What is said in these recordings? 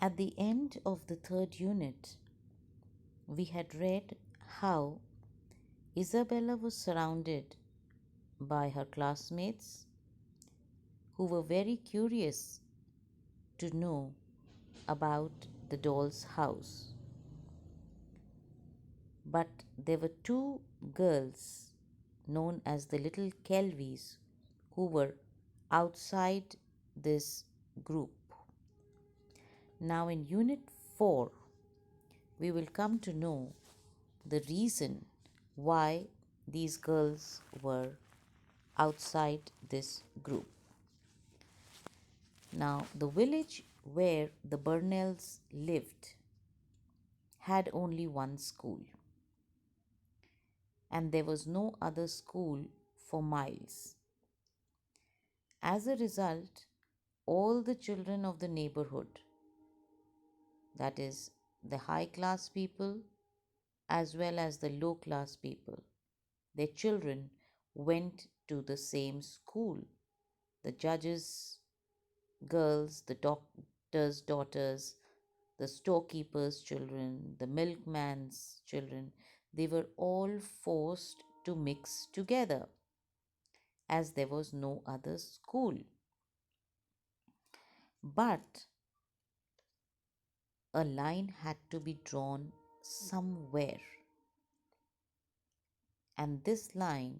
At the end of the third unit, we had read how Isabella was surrounded by her classmates who were very curious to know about the doll's house. But there were two girls known as the little Kelvies who were outside this group. Now, in Unit 4, we will come to know the reason why these girls were outside this group. Now, the village where the Burnells lived had only one school, and there was no other school for miles. As a result, all the children of the neighborhood, that is, the high class people as well as the low class people, their children went to the same school. The judges' girls, the doctor's daughters, the storekeeper's children, the milkman's children, they were all forced to mix together as there was no other school. But a line had to be drawn somewhere, and this line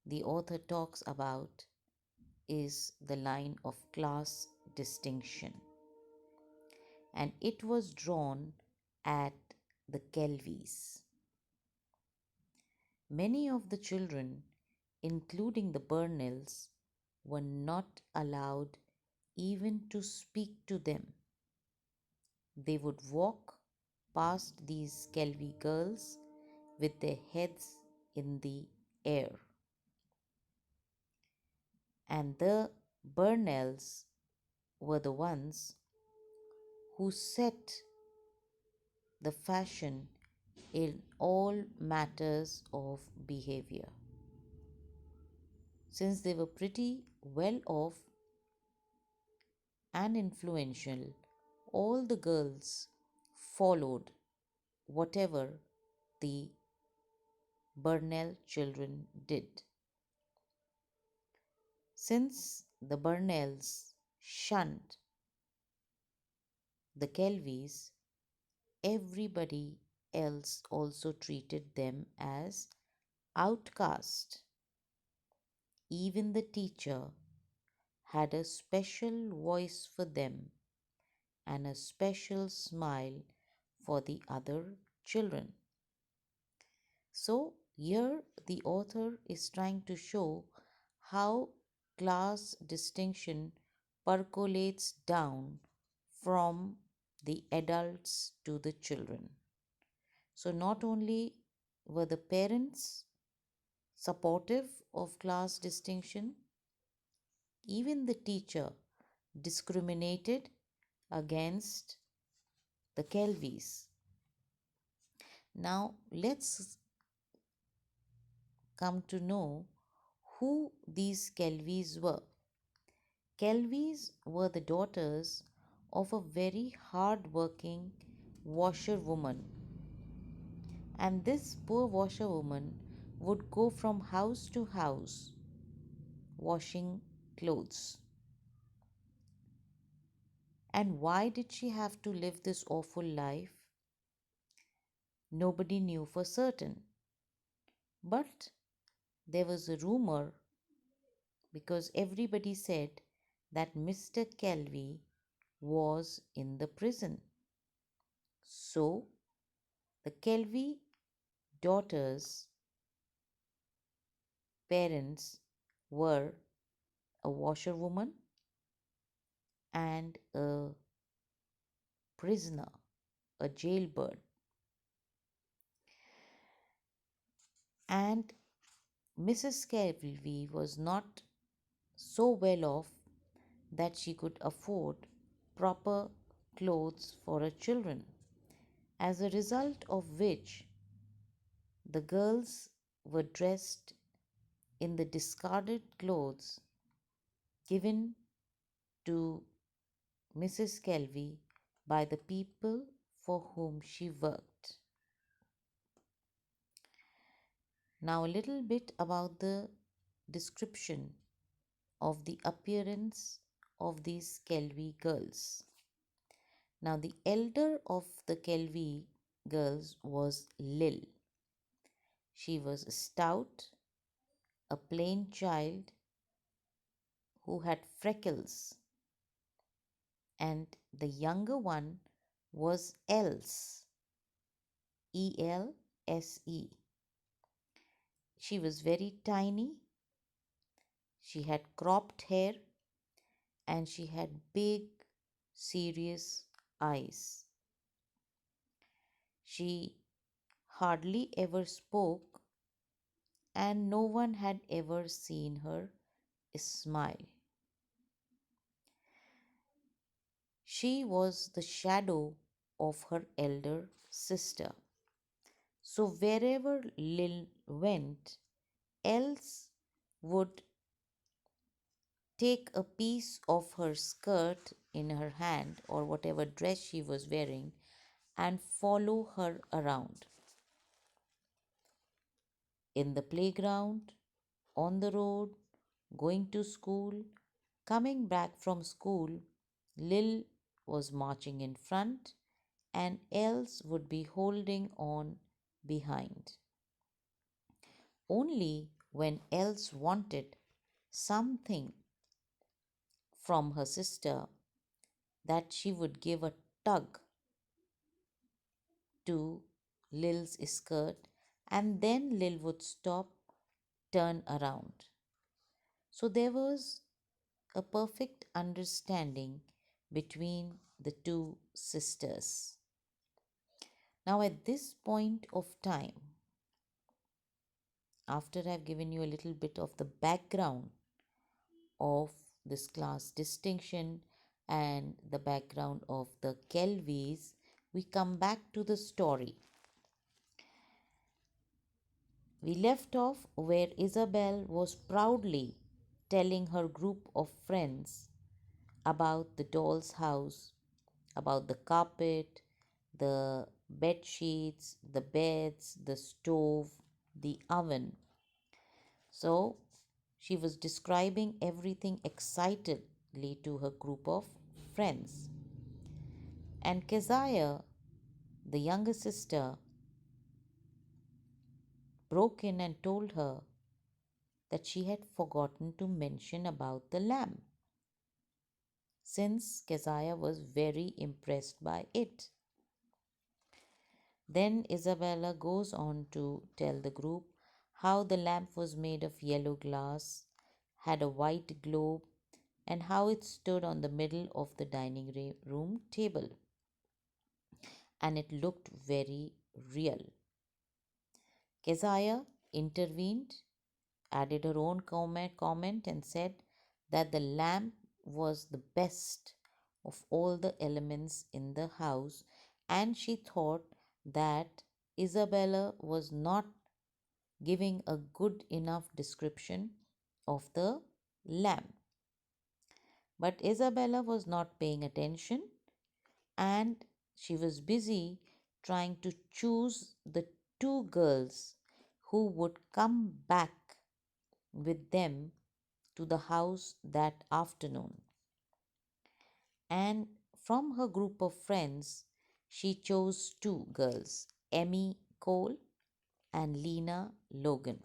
the author talks about is the line of class distinction, and it was drawn at the Kelvies. Many of the children, including the Burnells, were not allowed even to speak to them. They would walk past these Kelvy girls with their heads in the air. And the Burnells were the ones who set the fashion in all matters of behavior. Since they were pretty well off and influential, all the girls followed whatever the Burnell children did. Since the Burnells shunned the Kelvies, everybody else also treated them as outcast. Even the teacher had a special voice for them and a special smile for the other children. So, here the author is trying to show how class distinction percolates down from the adults to the children. So, not only were the parents supportive of class distinction, even the teacher discriminated against the Kelvies. Now, let's come to know who these Kelvies were. Kelvies were the daughters of a very hard working washerwoman, and this poor washerwoman would go from house to house washing clothes. And why did she have to live this awful life? Nobody knew for certain. But there was a rumor because everybody said that Mr. Kelvy was in the prison. So the Kelvy daughters' parents were a washerwoman and a prisoner, a jailbird. And Mrs. Kelvy was not so well off that she could afford proper clothes for her children, as a result of which the girls were dressed in the discarded clothes given to Mrs. Kelvy by the people for whom she worked. Now, a little bit about the description of the appearance of these Kelvy girls. Now, the elder of the Kelvy girls was Lil. She was stout, a plain child who had freckles, and the younger one was Else, Else. She was very tiny, she had cropped hair, and she had big, serious eyes. She hardly ever spoke, and no one had ever seen her smile. She was the shadow of her elder sister. So wherever Lil went, Else would take a piece of her skirt in her hand or whatever dress she was wearing and follow her around. In the playground, on the road, going to school, coming back from school, Lil was marching in front and Else would be holding on behind. Only when Else wanted something from her sister that she would give a tug to Lil's skirt and then Lil would stop, turn around. So there was a perfect understanding between the two sisters. Now, at this point of time, after I've given you a little bit of the background of this class distinction and the background of the Kelvies, we come back to the story. We left off where Isabel was proudly telling her group of friends about the doll's house, about the carpet, the bed sheets, the beds, the stove, the oven. So she was describing everything excitedly to her group of friends. And Keziah, the younger sister, broke in and told her that she had forgotten to mention about the lamb, since Keziah was very impressed by it. Then Isabella goes on to tell the group how the lamp was made of yellow glass, had a white globe, and how it stood on the middle of the dining room table. And it looked very real. Keziah intervened, added her own comment and said that the lamp was the best of all the elements in the house, and she thought that Isabella was not giving a good enough description of the lamp. But Isabella was not paying attention and she was busy trying to choose the two girls who would come back with them to the house that afternoon. And from her group of friends, she chose two girls, Emmy Cole and Lena Logan.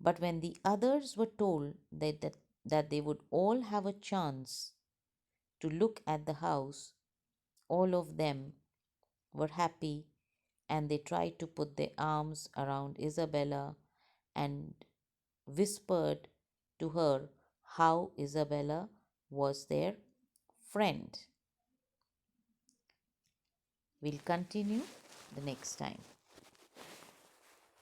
But when the others were told that they would all have a chance to look at the house, all of them were happy and they tried to put their arms around Isabella and whispered to her how Isabella was their friend. We'll continue the next time.